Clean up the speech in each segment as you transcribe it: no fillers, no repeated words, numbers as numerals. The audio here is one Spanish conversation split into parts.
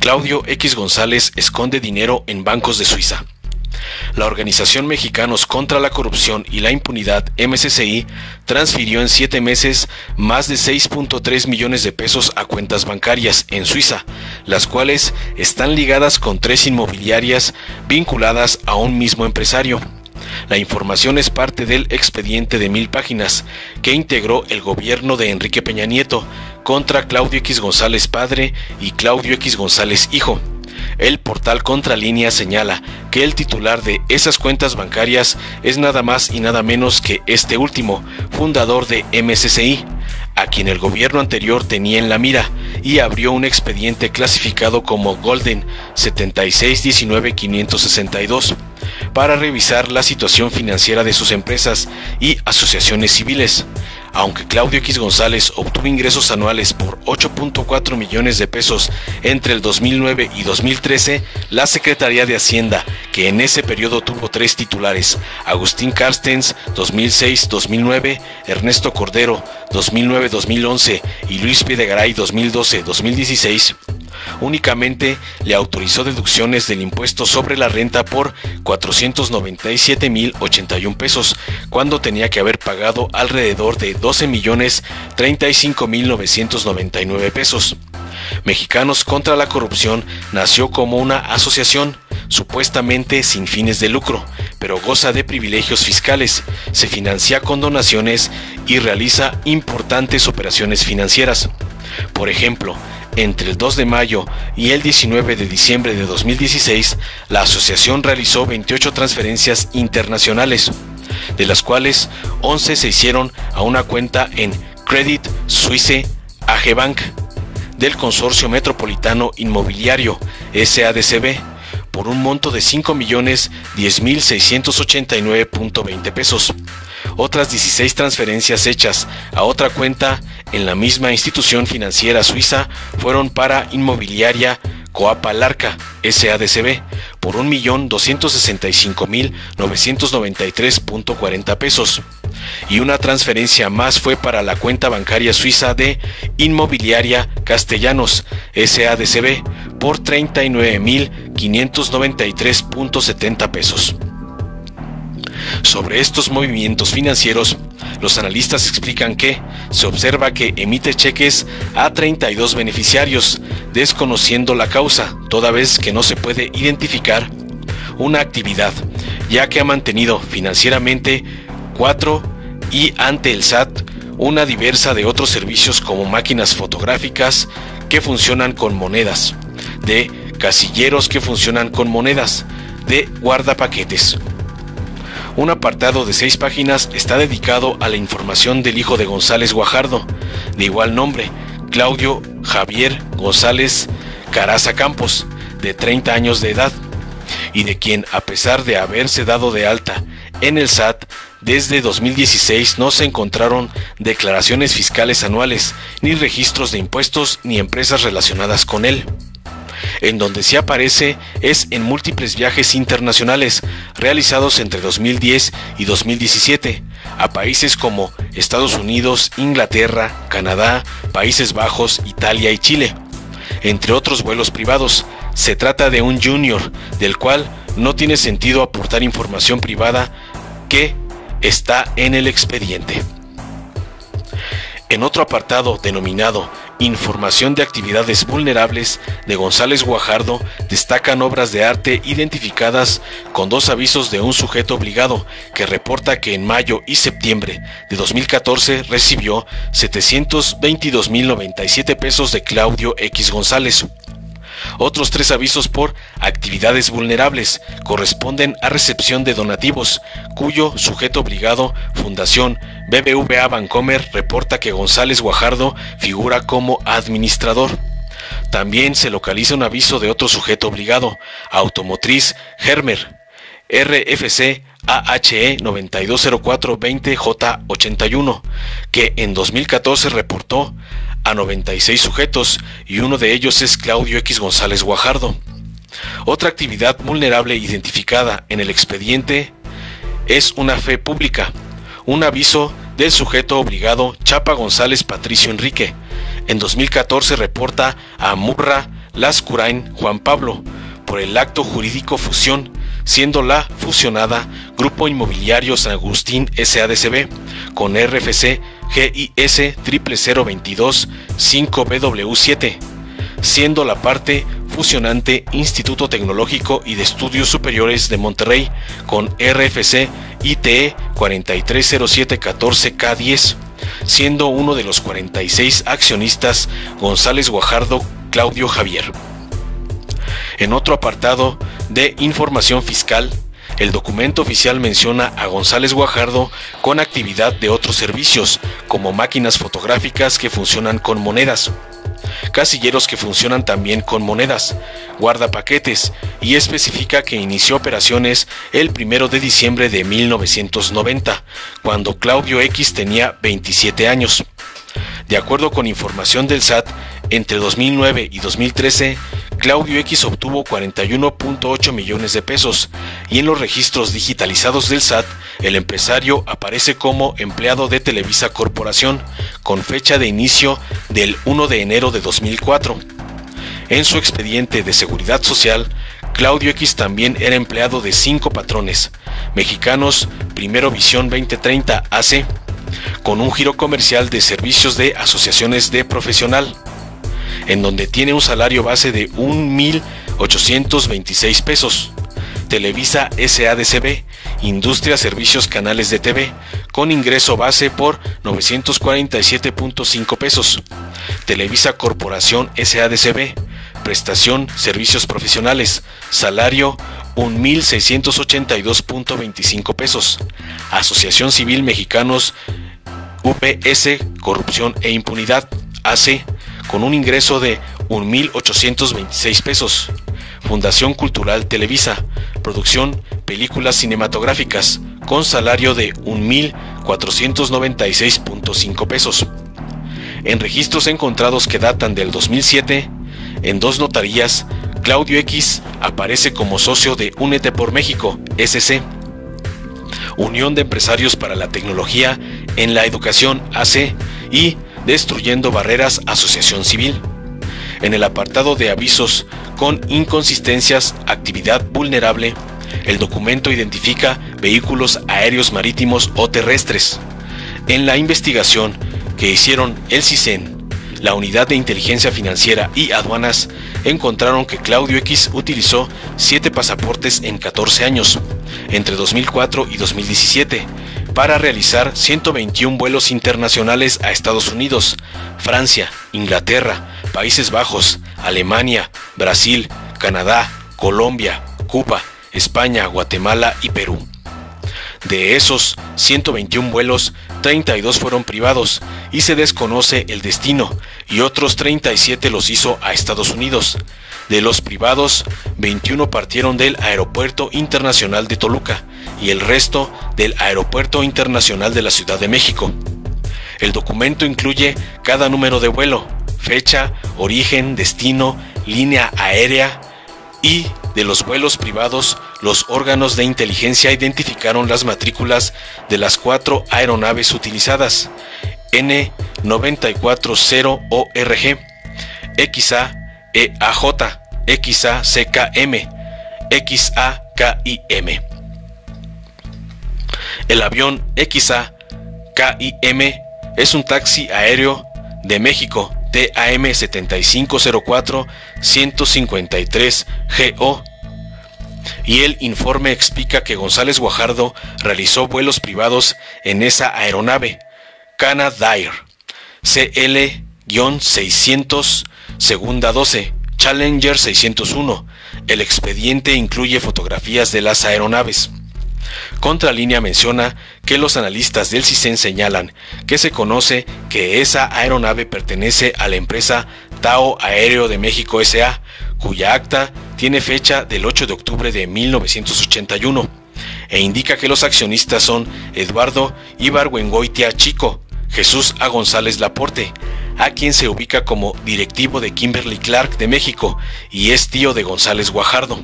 Claudio X González esconde dinero en bancos de Suiza. La Organización Mexicanos contra la Corrupción y la Impunidad, MCCI, transfirió en 7 meses más de 6.3 millones de pesos a cuentas bancarias en Suiza, las cuales están ligadas con 3 inmobiliarias vinculadas a un mismo empresario. La información es parte del expediente de 1000 páginas que integró el gobierno de Enrique Peña Nieto contra Claudio X González padre y Claudio X González hijo. El portal Contralínea señala que el titular de esas cuentas bancarias es nada más y nada menos que este último, fundador de MCCI, a quien el gobierno anterior tenía en la mira y abrió un expediente clasificado como Golden 7619-562 para revisar la situación financiera de sus empresas y asociaciones civiles. Aunque Claudio X González obtuvo ingresos anuales por 8.4 millones de pesos entre el 2009 y 2013, la Secretaría de Hacienda, que en ese periodo tuvo 3 titulares, Agustín Carstens 2006-2009, Ernesto Cordero 2009-2011 y Luis Videgaray 2012-2016, únicamente le autorizó deducciones del impuesto sobre la renta por 497,081 pesos, cuando tenía que haber pagado alrededor de 12,035,999 pesos. Mexicanos contra la Corrupción nació como una asociación, supuestamente sin fines de lucro, pero goza de privilegios fiscales, se financia con donaciones y realiza importantes operaciones financieras. Por ejemplo, entre el 2 de mayo y el 19 de diciembre de 2016, la asociación realizó 28 transferencias internacionales, de las cuales 11 se hicieron a una cuenta en Credit Suisse AG Bank del Consorcio Metropolitano Inmobiliario SADCB por un monto de 5,010,689.20 pesos. Otras 16 transferencias hechas a otra cuenta en la misma institución financiera suiza fueron para Inmobiliaria Coapa Larca SADCB por 1,265,993.40 pesos. Y una transferencia más fue para la cuenta bancaria suiza de Inmobiliaria Castellanos SADCB por 39,593.70 pesos. Sobre estos movimientos financieros, los analistas explican que se observa que emite cheques a 32 beneficiarios, desconociendo la causa, toda vez que no se puede identificar una actividad, ya que ha mantenido financieramente 4 y ante el SAT una diversa de otros servicios como máquinas fotográficas que funcionan con monedas, de casilleros que funcionan con monedas, de guardapaquetes. Un apartado de 6 páginas está dedicado a la información del hijo de González Guajardo, de igual nombre, Claudio Javier González Caraza Campos, de 30 años de edad, y de quien, a pesar de haberse dado de alta en el SAT, desde 2016 no se encontraron declaraciones fiscales anuales, ni registros de impuestos, ni empresas relacionadas con él. En donde sí aparece es en múltiples viajes internacionales realizados entre 2010 y 2017 a países como Estados Unidos, Inglaterra, Canadá, Países Bajos, Italia y Chile, entre otros vuelos privados. Se trata de un junior, del cual no tiene sentido aportar información privada que está en el expediente. En otro apartado denominado Información de actividades vulnerables de González Guajardo, destacan obras de arte identificadas con 2 avisos de un sujeto obligado que reporta que en mayo y septiembre de 2014 recibió 722,097 pesos de Claudio X González. Otros 3 avisos por actividades vulnerables corresponden a recepción de donativos, cuyo sujeto obligado, Fundación BBVA Bancomer, reporta que González Guajardo figura como administrador. También se localiza un aviso de otro sujeto obligado, Automotriz Hermer, RFC AHE 920420J81, que en 2014 reportó a 96 sujetos y uno de ellos es Claudio X González Guajardo. Otra actividad vulnerable identificada en el expediente es una fe pública, un aviso del sujeto obligado Chapa González Patricio Enrique. En 2014 reporta a Murra Lascurain Juan Pablo, por el acto jurídico fusión, siendo la fusionada Grupo Inmobiliario San Agustín SADCB con RFC GIS 00022 5BW7, siendo la parte fusionante Instituto Tecnológico y de Estudios Superiores de Monterrey con RFC ITE 430714K10, siendo uno de los 46 accionistas González Guajardo Claudio Javier. En otro apartado de información fiscal, el documento oficial menciona a González Guajardo con actividad de otros servicios, como máquinas fotográficas que funcionan con monedas, casilleros que funcionan también con monedas, guardapaquetes, y especifica que inició operaciones el 1 de diciembre de 1990, cuando Claudio X tenía 27 años. De acuerdo con información del SAT, entre 2009 y 2013, Claudio X obtuvo 41.8 millones de pesos, y en los registros digitalizados del SAT, el empresario aparece como empleado de Televisa Corporación, con fecha de inicio del 1 de enero de 2004. En su expediente de Seguridad Social, Claudio X también era empleado de 5 patrones mexicanos: Primero Visión 2030 AC, con un giro comercial de servicios de asociaciones de profesional, en donde tiene un salario base de 1,826 pesos. Televisa SADCB, Industria Servicios Canales de TV, con ingreso base por 947.5 pesos. Televisa Corporación SADCB, prestación Servicios Profesionales, salario 1,682.25 pesos. Asociación Civil Mexicanos UPS Corrupción e Impunidad AC, con un ingreso de 1,826 pesos. Fundación Cultural Televisa, producción películas cinematográficas, con salario de 1,496.5 pesos. En registros encontrados que datan del 2007, en 2 notarías, Claudio X aparece como socio de Únete por México, SC, Unión de Empresarios para la Tecnología en la Educación, AC, y Destruyendo Barreras, Asociación Civil. En el apartado de avisos con inconsistencias, actividad vulnerable, el documento identifica vehículos aéreos, marítimos o terrestres. En la investigación que hicieron el CISEN, la Unidad de Inteligencia Financiera y Aduanas, encontraron que Claudio X utilizó 7 pasaportes en 14 años, entre 2004 y 2017, para realizar 121 vuelos internacionales a Estados Unidos, Francia, Inglaterra, Países Bajos, Alemania, Brasil, Canadá, Colombia, Cuba, España, Guatemala y Perú. De esos 121 vuelos, 32 fueron privados y se desconoce el destino, y otros 37 los hizo a Estados Unidos. De los privados, 21 partieron del Aeropuerto Internacional de Toluca y el resto del Aeropuerto Internacional de la Ciudad de México. El documento incluye cada número de vuelo, fecha, origen, destino, línea aérea, y de los vuelos privados, los órganos de inteligencia identificaron las matrículas de las 4 aeronaves utilizadas: N940ORG, XA-EAJ, XA-CKM, XA-KIM. El avión XA-KIM es un taxi aéreo de México TAM 7504 153 GO, y el informe explica que González Guajardo realizó vuelos privados en esa aeronave Canadair CL-600 segunda 12 Challenger 601. El expediente incluye fotografías de las aeronaves. Contralínea menciona que los analistas del CISEN señalan que se conoce que esa aeronave pertenece a la empresa Tao Aéreo de México S.A., cuya acta tiene fecha del 8 de octubre de 1981, e indica que los accionistas son Eduardo Ibargüengoitia Chico, Jesús A. González Laporte, a quien se ubica como directivo de Kimberly-Clark de México y es tío de González Guajardo.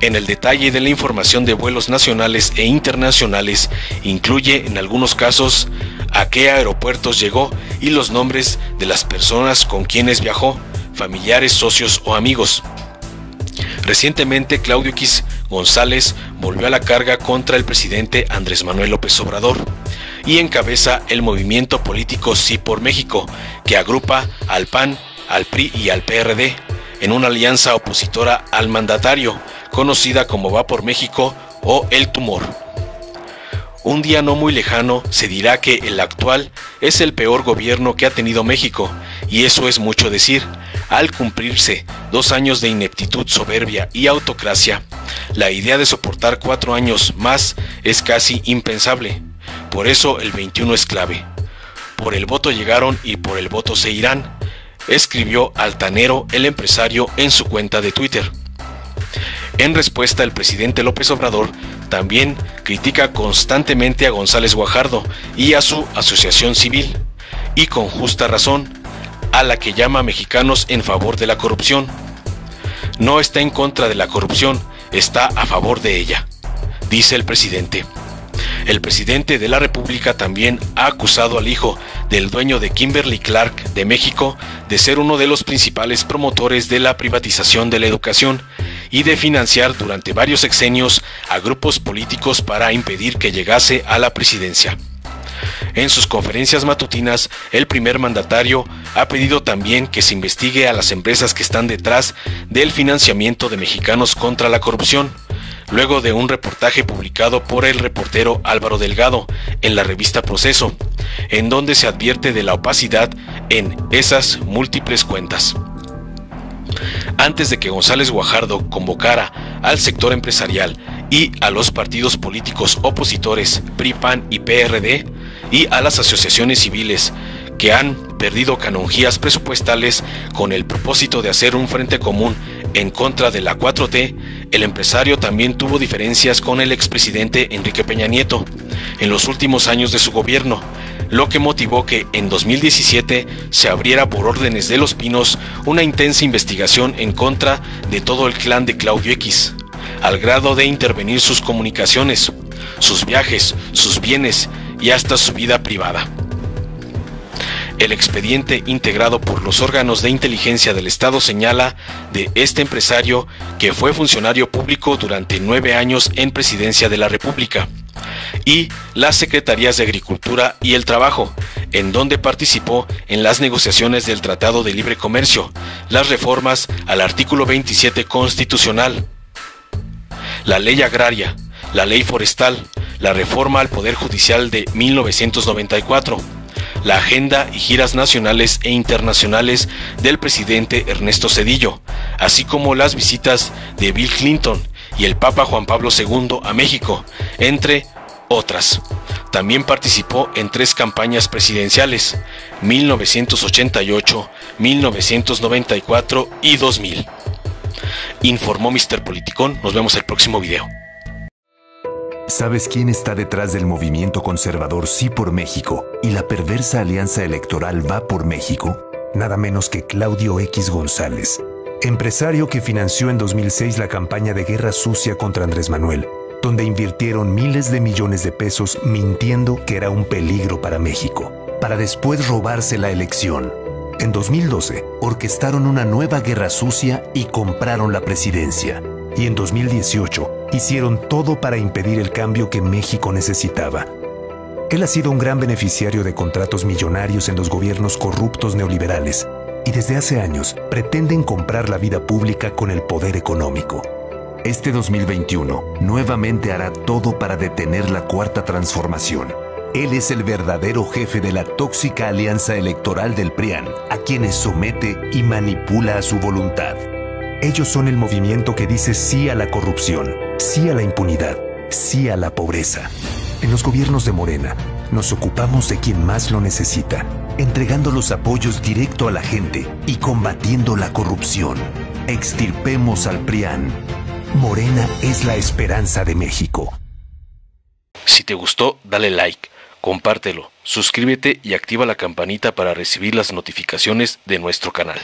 En el detalle de la información de vuelos nacionales e internacionales, incluye en algunos casos a qué aeropuertos llegó y los nombres de las personas con quienes viajó, familiares, socios o amigos. Recientemente, Claudio X González volvió a la carga contra el presidente Andrés Manuel López Obrador y encabeza el movimiento político Sí por México, que agrupa al PAN, al PRI y al PRD en una alianza opositora al mandatario, conocida como Va por México o El Tumor. Un día no muy lejano se dirá que el actual es el peor gobierno que ha tenido México, y eso es mucho decir. Al cumplirse 2 años de ineptitud, soberbia y autocracia, la idea de soportar 4 años más es casi impensable. Por eso el 21 es clave. Por el voto llegaron y por el voto se irán, escribió Altanero, el empresario, en su cuenta de Twitter. En respuesta, el presidente López Obrador también critica constantemente a González Guajardo y a su asociación civil, y con justa razón, a la que llama mexicanos en favor de la corrupción. No está en contra de la corrupción, está a favor de ella, dice el presidente. El presidente de la República también ha acusado al hijo del dueño de Kimberly-Clark de México de ser uno de los principales promotores de la privatización de la educación y de financiar durante varios sexenios a grupos políticos para impedir que llegase a la presidencia. En sus conferencias matutinas, el primer mandatario ha pedido también que se investigue a las empresas que están detrás del financiamiento de Mexicanos contra la corrupción, luego de un reportaje publicado por el reportero Álvaro Delgado en la revista Proceso, en donde se advierte de la opacidad en esas múltiples cuentas. Antes de que González Guajardo convocara al sector empresarial y a los partidos políticos opositores PRI, PAN y PRD, y a las asociaciones civiles que han perdido canonjías presupuestales con el propósito de hacer un frente común en contra de la 4T, el empresario también tuvo diferencias con el expresidente Enrique Peña Nieto en los últimos años de su gobierno, lo que motivó que en 2017 se abriera por órdenes de Los Pinos una intensa investigación en contra de todo el clan de Claudio X, al grado de intervenir sus comunicaciones, sus viajes, sus bienes y hasta su vida privada. El expediente integrado por los órganos de inteligencia del Estado señala de este empresario que fue funcionario público durante 9 años en Presidencia de la República y las Secretarías de Agricultura y el Trabajo, en donde participó en las negociaciones del Tratado de Libre Comercio, las reformas al artículo 27 constitucional, la ley agraria, la ley forestal, la reforma al Poder Judicial de 1994, la agenda y giras nacionales e internacionales del presidente Ernesto Zedillo, así como las visitas de Bill Clinton y el Papa Juan Pablo II a México, entre otras. También participó en 3 campañas presidenciales, 1988, 1994 y 2000. Informó Mr. Politicón. Nos vemos el próximo video. ¿Sabes quién está detrás del movimiento conservador Sí por México y la perversa alianza electoral Va por México? Nada menos que Claudio X González, empresario que financió en 2006 la campaña de guerra sucia contra Andrés Manuel, donde invirtieron miles de millones de pesos mintiendo que era un peligro para México, para después robarse la elección. En 2012, orquestaron una nueva guerra sucia y compraron la presidencia. Y en 2018, hicieron todo para impedir el cambio que México necesitaba. Él ha sido un gran beneficiario de contratos millonarios en los gobiernos corruptos neoliberales, y desde hace años pretenden comprar la vida pública con el poder económico. Este 2021 nuevamente hará todo para detener la Cuarta Transformación. Él es el verdadero jefe de la tóxica alianza electoral del PRIAN, a quienes somete y manipula a su voluntad. Ellos son el movimiento que dice sí a la corrupción, sí a la impunidad, sí a la pobreza. En los gobiernos de Morena, nos ocupamos de quien más lo necesita, entregando los apoyos directo a la gente y combatiendo la corrupción. Extirpemos al PRIAN. Morena es la esperanza de México. Si te gustó, dale like, compártelo, suscríbete y activa la campanita para recibir las notificaciones de nuestro canal.